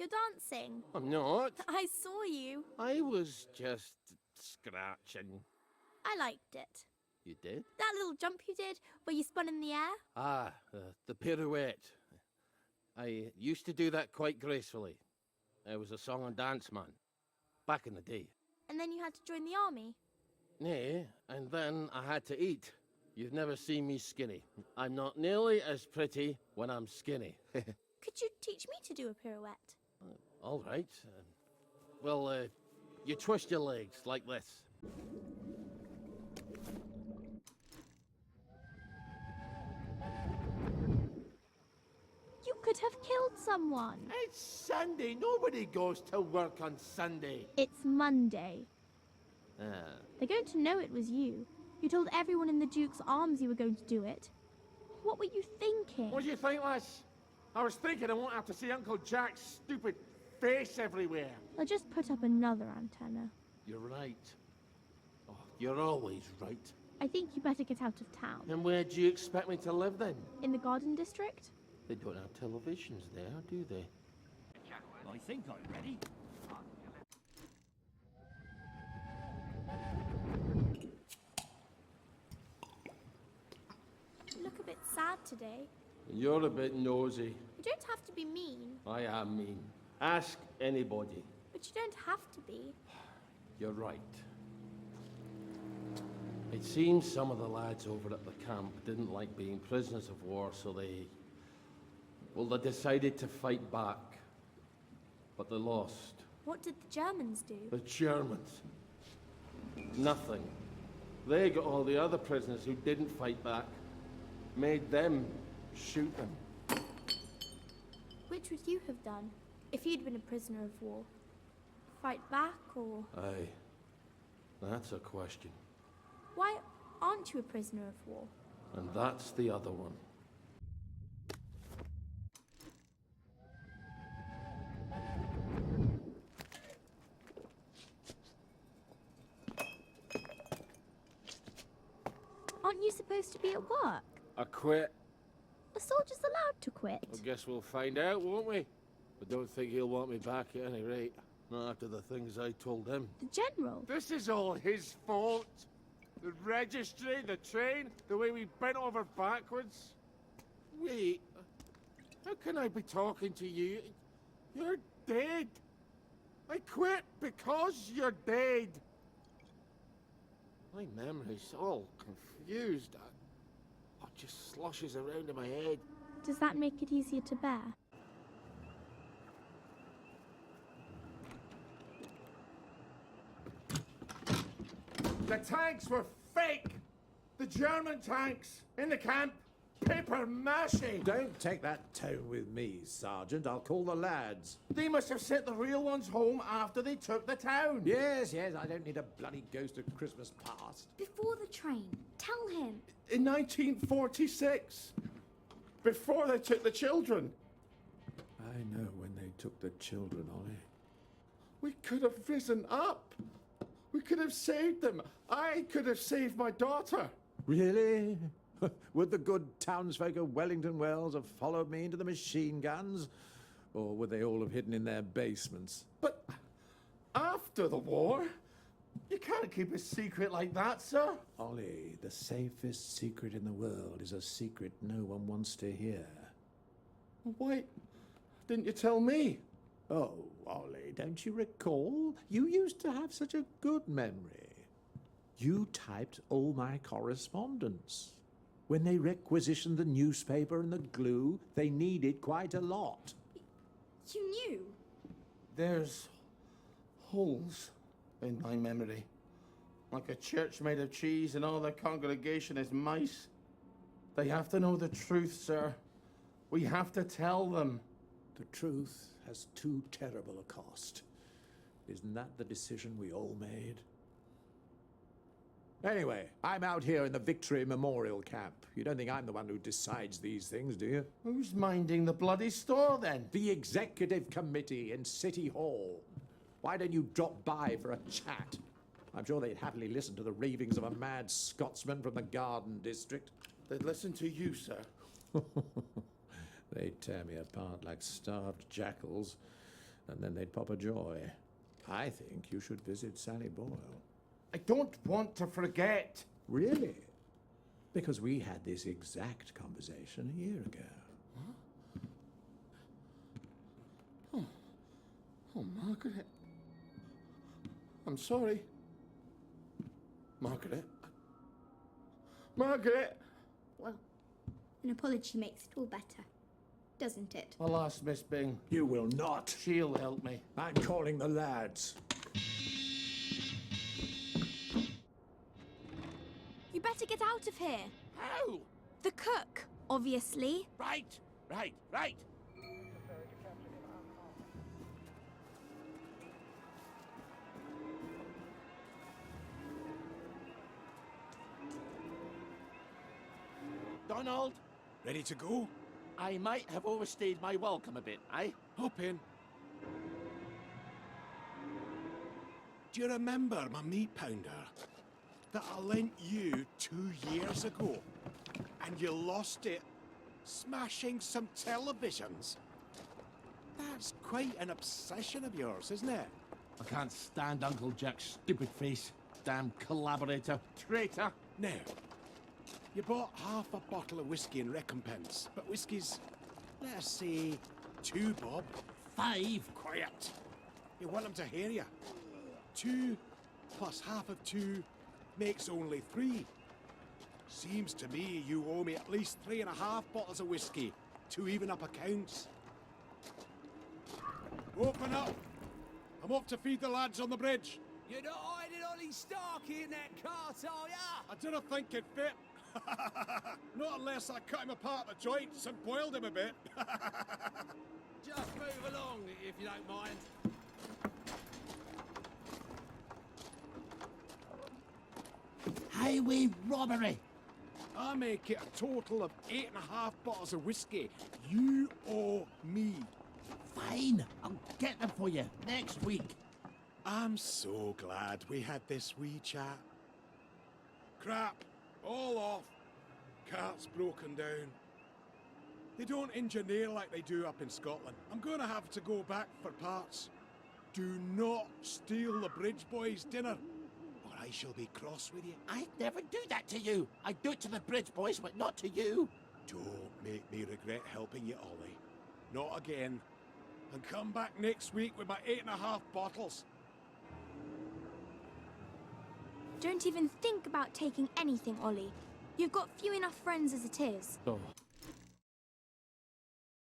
You're dancing. I'm not. I saw you. I was just scratching. I liked it. You did? That little jump you did, where you spun in the air. Ah, the pirouette. I used to do that quite gracefully. I was a song and dance man. Back in the day. And then you had to join the army. Nay, and then I had to eat. You've never seen me skinny. I'm not nearly as pretty when I'm skinny. Could you teach me to do a pirouette? All right. Well, you twist your legs like this. You could have killed someone. It's Sunday. Nobody goes to work on Sunday. It's Monday. Ah. They're going to know it was you. You told everyone in the Duke's Arms you were going to do it. What were you thinking? What do you think, lass? I was thinking I won't have to see Uncle Jack's stupid face everywhere. I'll just put up another antenna. You're right. Oh, you're always right. I think you better get out of town. And where do you expect me to live then? In the Garden District? They don't have televisions there, do they? I think I'm ready. You look a bit sad today. You're a bit nosy. You don't have to be mean, I am mean. Ask anybody. but you don't have to be. You're right. It seems some of the lads over at the camp didn't like being prisoners of war, so they decided to fight back. But they lost. What did the Germans do? The Germans. Nothing. They got all the other prisoners who didn't fight back, made them shoot them. Which would you have done if you'd been a prisoner of war? Fight back or... Aye. That's a question. Why aren't you a prisoner of war? And that's the other one. Aren't you supposed to be at work? I quit. A soldier's allowed to quit. I guess we'll find out, won't we? I don't think he'll want me back at any rate. Not after the things I told him. The general? This is all his fault. The registry, the train, the way we bent over backwards. Wait. How can I be talking to you? You're dead. I quit because you're dead. My memory's all confused. It just sloshes around in my head. Does that make it easier to bear? The tanks were fake! The German tanks in the camp. Paper mache! Don't take that tone with me, Sergeant. I'll call the lads. They must have sent the real ones home after they took the town. Yes, I don't need a bloody ghost of Christmas past. Before the train. Tell him. In 1946. Before they took the children. I know when they took the children, Ollie. We could have risen up. We could have saved them. I could have saved my daughter. Really? Would the good townsfolk of Wellington Wells have followed me into the machine guns? Or would they all have hidden in their basements? But after the war, you can't keep a secret like that, sir. Ollie, the safest secret in the world is a secret no one wants to hear. Why didn't you tell me? Oh, Ollie, don't you recall? You used to have such a good memory. You typed all my correspondence. When they requisitioned the newspaper and the glue, they needed quite a lot. You knew. There's holes in my memory. Like a church made of cheese and all the congregation is mice. They have to know the truth, sir. We have to tell them. The truth has too terrible a cost. Isn't that the decision we all made? Anyway, I'm out here in the Victory Memorial Camp. You don't think I'm the one who decides these things, do you? Who's minding the bloody store, then? The Executive Committee in City Hall. Why don't you drop by for a chat? I'm sure they'd happily listen to the ravings of a mad Scotsman from the Garden District. They'd listen to you, sir. They'd tear me apart like starved jackals. and then they'd pop a joy. I think you should visit Sally Boyle. I don't want to forget. Really? Because we had this exact conversation a year ago. Oh, Margaret. I'm sorry. Margaret. Margaret! Well, an apology makes it all better, doesn't it? I'll ask Miss Bing. You will not. She'll help me. I'm calling the lads. You better get out of here. How? The cook, obviously. Right. Donald, Ready to go? I might have overstayed my welcome a bit, eh? Hop in. Do you remember my meat pounder that I lent you 2 years ago? And you lost it smashing some televisions? That's quite an obsession of yours, isn't it? I can't stand Uncle Jack's stupid face. Damn collaborator, traitor. Now, you bought half a bottle of whiskey in recompense, but whiskey's, let's say, 2 bob. 5. Quiet. You want them to hear you. 2 plus half of 2 makes only 3. Seems to me you owe me at least 3.5 bottles of whiskey to even up accounts. Open up. I'm off to feed the lads on the bridge. You're not hiding Ollie Starkey in that cart, are ya? I didn't think it fit. Not unless I cut him apart at the joints and boiled him a bit. Just move along, if you don't mind. Highway robbery. I make it a total of 8.5 bottles of whiskey. You owe me. Fine, I'll get them for you next week. I'm so glad we had this wee chat. Crap, all off. Cart's broken down. They don't engineer like they do up in Scotland. I'm gonna have to go back for parts. Do not steal the bridge boys' dinner, or I shall be cross with you. I'd never do that to you. I'd do it to the bridge boys, but not to you. Don't make me regret helping you, Ollie. Not again. And come back next week with my 8.5 bottles. Don't even think about taking anything, Ollie. You've got few enough friends as it is. Oh,